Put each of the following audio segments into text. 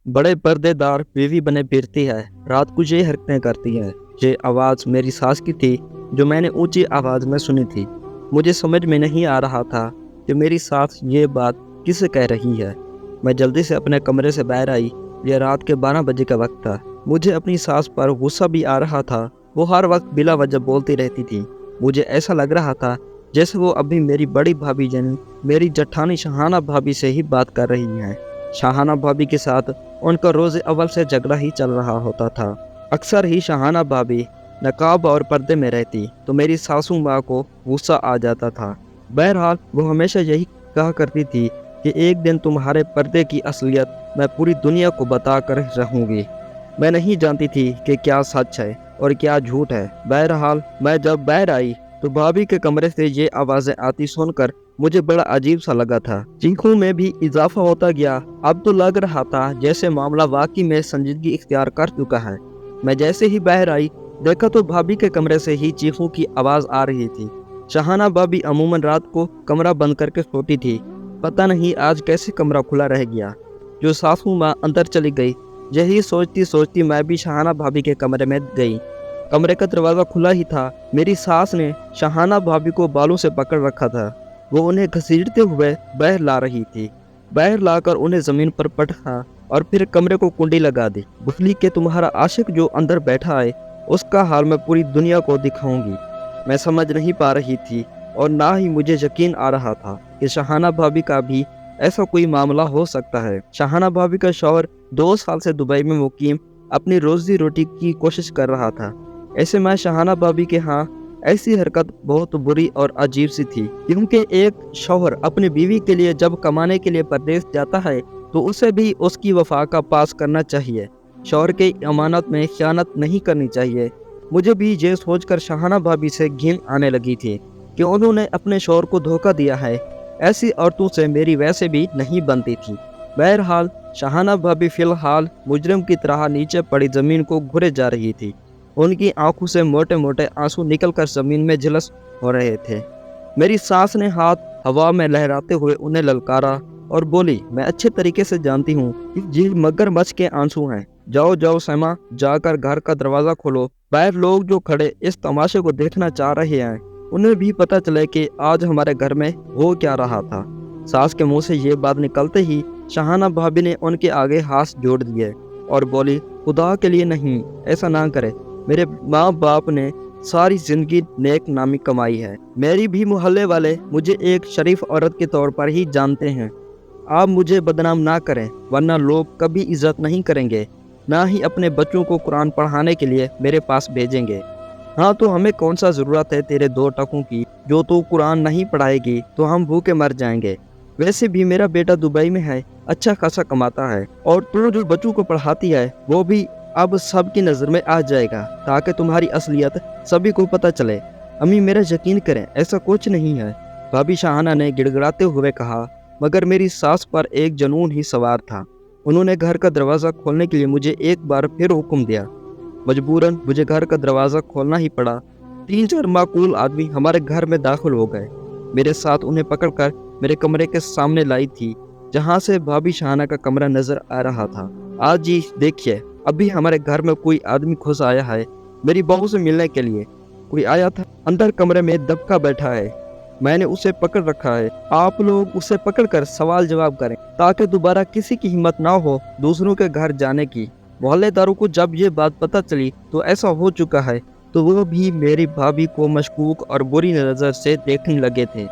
बड़े पर्देदार बीवी बने फिरती है। रात को ये हरकतें करती है। ये आवाज़ मेरी सास की थी, जो मैंने ऊंची आवाज़ में सुनी थी। मुझे समझ में नहीं आ रहा था कि मेरी सास ये बात किससे कह रही है। मैं जल्दी से अपने कमरे से बाहर आई। यह रात के 12 बजे का वक्त था। मुझे अपनी सास पर गुस्सा भी आ रहा था। वो हर वक्त बिला वजह बोलती रहती थी। मुझे ऐसा लग रहा था जैसे वो अभी मेरी बड़ी भाभी यानी मेरी जठानी शहाना भाभी से ही बात कर रही हैं। शहाना भाभी के साथ उनका रोज़ अव्वल से झगड़ा ही चल रहा होता था। अक्सर ही शहाना भाभी नकाब और पर्दे में रहती तो मेरी सासू माँ को गुस्सा आ जाता था। बहरहाल वो हमेशा यही कहा करती थी कि एक दिन तुम्हारे पर्दे की असलियत मैं पूरी दुनिया को बता कर रहूँगी। मैं नहीं जानती थी कि क्या सच है और क्या झूठ है। बहरहाल मैं जब बाहर आई तो भाभी के कमरे से ये आवाज़ें आती सुनकर मुझे बड़ा अजीब सा लगा था। चीखों में भी इजाफा होता गया। अब तो लग रहा था जैसे मामला वाकई में संजीदगी इख्तियार कर चुका है। मैं जैसे ही बाहर आई देखा तो भाभी के कमरे से ही चीखों की आवाज़ आ रही थी। शहाना भाभी अमूमन रात को कमरा बंद करके सोती थी। पता नहीं आज कैसे कमरा खुला रह गया। जो सासू माँ अंदर चली गई, यही सोचती सोचती मैं भी शहाना भाभी के कमरे में गई। कमरे का दरवाज़ा खुला ही था। मेरी सास ने शहाना भाभी को बालों से पकड़ रखा था। वो उन्हें घसीटते हुए बाहर ला रही थी। बाहर लाकर उन्हें ज़मीन पर पटका और फिर कमरे को कुंडी लगा दी। बोली कि तुम्हारा आशिक जो अंदर बैठा है उसका हाल मैं पूरी दुनिया को दिखाऊंगी। मैं समझ नहीं पा रही थी और ना ही मुझे यकीन आ रहा था कि शहाना भाभी का भी ऐसा कोई मामला हो सकता है। शहाना भाभी का शौहर 2 साल से दुबई में मुकीम अपनी रोजी रोटी की कोशिश कर रहा था। ऐसे में शहाना भाभी के यहाँ ऐसी हरकत बहुत बुरी और अजीब सी थी, क्योंकि एक शौहर अपनी बीवी के लिए जब कमाने के लिए परदेश जाता है तो उसे भी उसकी वफा का पास करना चाहिए। शौहर के अमानत में खयानत नहीं करनी चाहिए। मुझे भी ये सोचकर शहाना भाभी से घिन आने लगी थी कि उन्होंने अपने शौहर को धोखा दिया है। ऐसी औरतों से मेरी वैसे भी नहीं बनती थी। बहरहाल शहाना भाभी फिलहाल मुजरिम की तरह नीचे पड़ी जमीन को घुरे जा रही थी। उनकी आंखों से मोटे मोटे आंसू निकलकर जमीन में झलस हो रहे थे। मेरी सास ने हाथ हवा में लहराते हुए उन्हें ललकारा और बोली, मैं अच्छे तरीके से जानती हूँ कि ये मगरमच्छ के आंसू हैं। जाओ जाओ सैमा, जाकर घर का दरवाजा खोलो। बाहर लोग जो खड़े इस तमाशे को देखना चाह रहे हैं, उन्हें भी पता चले कि आज हमारे घर में हो क्या रहा था। सास के मुंह से ये बात निकलते ही शहाना भाभी ने उनके आगे हाथ जोड़ दिए और बोली, खुदा के लिए नहीं, ऐसा ना करे। मेरे माँ बाप ने सारी जिंदगी नेक नामी कमाई है। मेरी भी मोहल्ले वाले मुझे एक शरीफ औरत के तौर पर ही जानते हैं। आप मुझे बदनाम ना करें, वरना लोग कभी इज्जत नहीं करेंगे, ना ही अपने बच्चों को कुरान पढ़ाने के लिए मेरे पास भेजेंगे। हाँ तो हमें कौन सा ज़रूरत है तेरे 2 टकों की? जो तू कुरान नहीं पढ़ाएगी तो हम भूखे मर जाएंगे। वैसे भी मेरा बेटा दुबई में है, अच्छा खासा कमाता है, और तू जो बच्चों को पढ़ाती है वो भी अब सबकी नज़र में आ जाएगा, ताकि तुम्हारी असलियत सभी को पता चले। अम्मी मेरा यकीन करें, ऐसा कुछ नहीं है, भाभी शहाना ने गिड़गिड़ाते हुए कहा। मगर मेरी सास पर एक जुनून ही सवार था। उन्होंने घर का दरवाज़ा खोलने के लिए मुझे एक बार फिर हुक्म दिया। मजबूरन मुझे घर का दरवाज़ा खोलना ही पड़ा। 3-4 माकूल आदमी हमारे घर में दाखिल हो गए। मेरे साथ उन्हें पकड़कर मेरे कमरे के सामने लाई थी, जहाँ से भाभी शहाना का कमरा नजर आ रहा था। आज जी देखिए, अभी हमारे घर में कोई आदमी घुस आया है मेरी बहू से मिलने के लिए। कोई आया था, अंदर कमरे में दबका बैठा है। मैंने उसे पकड़ रखा है। आप लोग उसे पकड़कर सवाल जवाब करें, ताकि दोबारा किसी की हिम्मत ना हो दूसरों के घर जाने की। मोहल्लेदारों को जब ये बात पता चली तो ऐसा हो चुका है तो वो भी मेरी भाभी को मशकूक और बुरी नज़र से देखने लगे थे।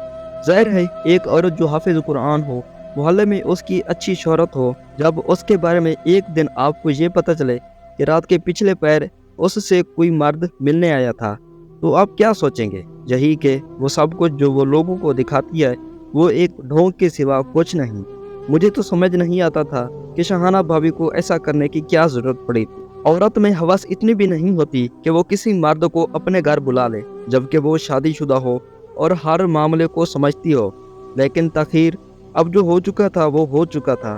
जाहिर है एक औरत जो हाफिज कुरान हो, मोहल्ले में उसकी अच्छी शोहरत हो, जब उसके बारे में एक दिन आपको ये पता चले कि रात के पिछले पैर उससे कोई मर्द मिलने आया था, तो आप क्या सोचेंगे? यही कि वो सब कुछ जो वो लोगों को दिखाती है वो एक ढोंग के सिवा कुछ नहीं। मुझे तो समझ नहीं आता था कि शहाना भाभी को ऐसा करने की क्या जरूरत पड़ी थी। औरत में हवस इतनी भी नहीं होती कि वो किसी मर्द को अपने घर बुला ले, जबकि वो शादीशुदा हो और हर मामले को समझती हो। लेकिन तखीर अब जो हो चुका था वो हो चुका था।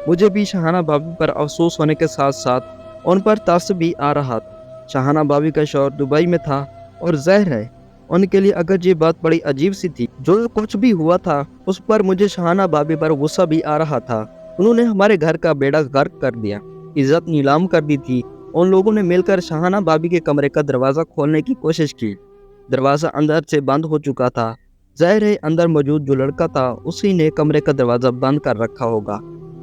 मुझे भी शहाना भाभी पर अफसोस होने के साथ साथ उन पर तासुब भी आ रहा था। शहाना भाभी का शौहर दुबई में था और ज़ाहिर है उनके लिए अगर ये बात बड़ी अजीब सी थी। जो कुछ भी हुआ था उस पर मुझे शहाना भाभी पर गुस्सा भी आ रहा था। انہوں نے ہمارے گھر کا بیڑا غرق کر دیا، عزت نیلام کر دی تھی۔ ان لوگوں نے مل کر شاہانہ بھابی کے کمرے کا دروازہ کھولنے کی کوشش کی۔ دروازہ اندر سے بند ہو چکا تھا۔ ظاہر ہے اندر موجود جو لڑکا تھا اسی نے کمرے کا دروازہ بند کر رکھا ہوگا۔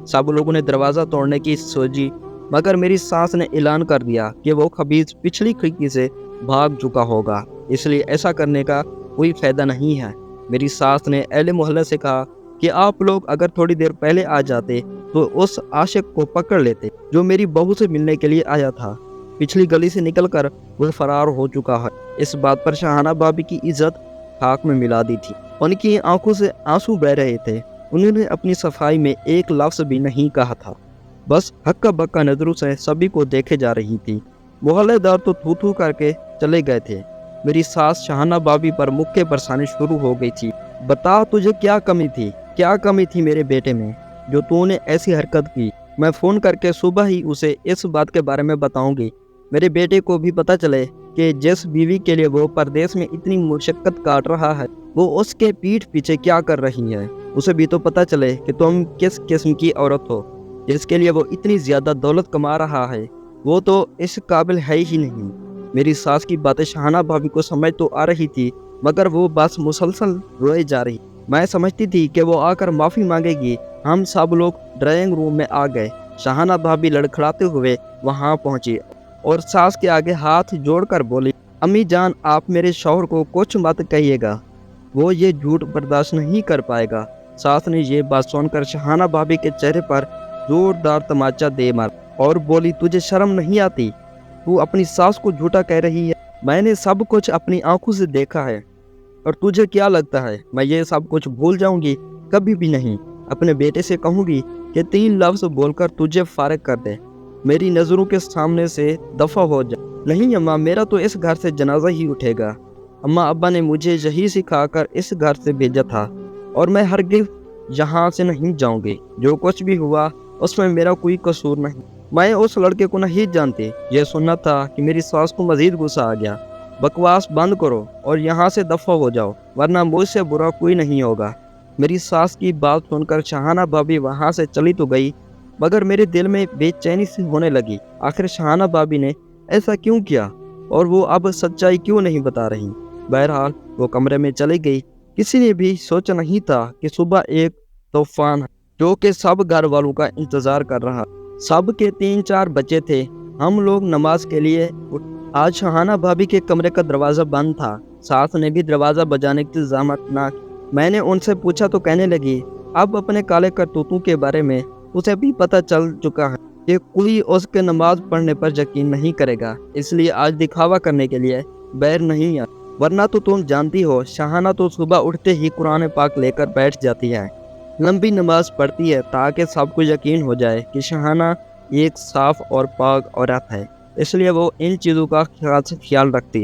سب لوگوں نے دروازہ توڑنے کی سوچی، مگر میری ساس نے اعلان کر دیا کہ وہ خبیث پچھلی کھڑکی سے بھاگ چکا ہوگا، اس لیے ایسا کرنے کا کوئی فائدہ نہیں ہے۔ میری ساس نے اہل محلے سے کہا کہ آپ لوگ اگر تھوڑی دیر پہلے آ جاتے تو اس عاشق کو پکڑ لیتے جو میری بہو سے ملنے کے لیے آیا تھا۔ پچھلی گلی سے نکل کر وہ فرار ہو چکا ہے۔ اس بات پر شاہانہ بھابی کی عزت خاک میں ملا دی تھی۔ ان کی آنکھوں سے آنسو بہ رہے تھے۔ انہوں نے اپنی صفائی میں ایک لفظ بھی نہیں کہا تھا، بس ہکا بکا نظروں سے سبھی کو دیکھے جا رہی تھی۔ محلے دار تو تھو تھو کر کے چلے گئے تھے۔ میری ساس شاہانہ بھابی پر مکے برسانی شروع ہو گئی تھی۔ بتا تجھے کیا کمی تھی میرے بیٹے میں جو تو نے ایسی حرکت کی؟ میں فون کر کے صبح ہی اسے اس بات کے بارے میں بتاؤں گی۔ میرے بیٹے کو بھی پتہ چلے کہ جس بیوی کے لیے وہ پردیس میں اتنی مشقت کاٹ رہا ہے وہ اس کے پیٹھ پیچھے کیا کر رہی ہے۔ اسے بھی تو پتہ چلے کہ تم کس قسم کی عورت ہو۔ جس کے لیے وہ اتنی زیادہ دولت کما رہا ہے وہ تو اس قابل ہے ہی نہیں۔ میری ساس کی باتیں شاہانہ بھابی کو سمجھ تو آ رہی تھی، مگر وہ بس مسلسل روئے جا رہی۔ میں سمجھتی تھی کہ وہ آ کر معافی مانگے گی۔ ہم سب لوگ ڈرائنگ روم میں آ گئے۔ شاہانہ بھابی لڑکھڑاتے ہوئے وہاں پہنچی اور ساس کے آگے ہاتھ جوڑ کر بولی، امی جان آپ میرے شوہر کو کچھ مت کہیے گا، وہ یہ جھوٹ برداشت نہیں کر پائے گا۔ ساس نے یہ بات سن کر شاہانہ بھابی کے چہرے پر زوردار تماچا دے مارا اور بولی، تجھے شرم نہیں آتی؟ تو اپنی ساس کو جھوٹا کہہ رہی ہے۔ میں نے سب کچھ اپنی آنکھوں سے دیکھا ہے، اور تجھے کیا لگتا ہے میں یہ سب کچھ بھول جاؤں گی؟ کبھی بھی نہیں۔ اپنے بیٹے سے کہوں گی کہ 3 لفظ بول کر تجھے فارغ کر دے، میری نظروں کے سامنے سے دفع ہو جا۔ نہیں اماں، میرا تو اس گھر سے جنازہ ہی اٹھے گا۔ اماں ابا نے مجھے یہی سکھا کر اس گھر سے بھیجا تھا، اور میں ہرگز یہاں سے نہیں جاؤں گی۔ جو کچھ بھی ہوا اس میں میرا کوئی قصور نہیں۔ میں اس لڑکے کو نہیں جانتی۔ یہ سننا تھا کہ میری ساس کو مزید غصہ آ گیا۔ بکواس بند کرو اور یہاں سے دفع ہو جاؤ، ورنہ مجھ سے برا کوئی نہیں ہوگا۔ میری ساس کی بات سن کر شاہانہ بھابی وہاں سے چلی تو گئی، مگر میرے دل میں بے چینی سی ہونے لگی۔ آخر شاہانہ بھابی نے ایسا کیوں کیا، اور وہ اب سچائی کیوں نہیں بتا رہی؟ بہرحال وہ کمرے میں چلی گئی۔ کسی نے بھی سوچا نہیں تھا کہ صبح ایک طوفان ہے جو کہ سب گھر والوں کا انتظار کر رہا۔ سب کے 3-4 بچے تھے۔ ہم لوگ نماز کے لیے آج شاہانہ بھابی کے کمرے کا دروازہ بند تھا۔ ساس نے بھی دروازہ بجانے کی زحمت نہ کی۔ میں نے ان سے پوچھا تو کہنے لگی، اب اپنے کالے کرتوتوں کے بارے میں اسے بھی پتہ چل چکا ہے کہ کوئی اس کے نماز پڑھنے پر یقین نہیں کرے گا، اس لیے آج دکھاوا کرنے کے لیے باہر نہیں آ، ورنہ تو تم جانتی ہو شاہانہ تو صبح اٹھتے ہی قرآن پاک لے کر بیٹھ جاتی ہے، لمبی نماز پڑھتی ہے تاکہ سب کو یقین ہو جائے کہ شاہانہ ایک صاف اور پاک عورت ہے، اس لیے وہ ان چیزوں کا خاص خیال رکھتی ہے۔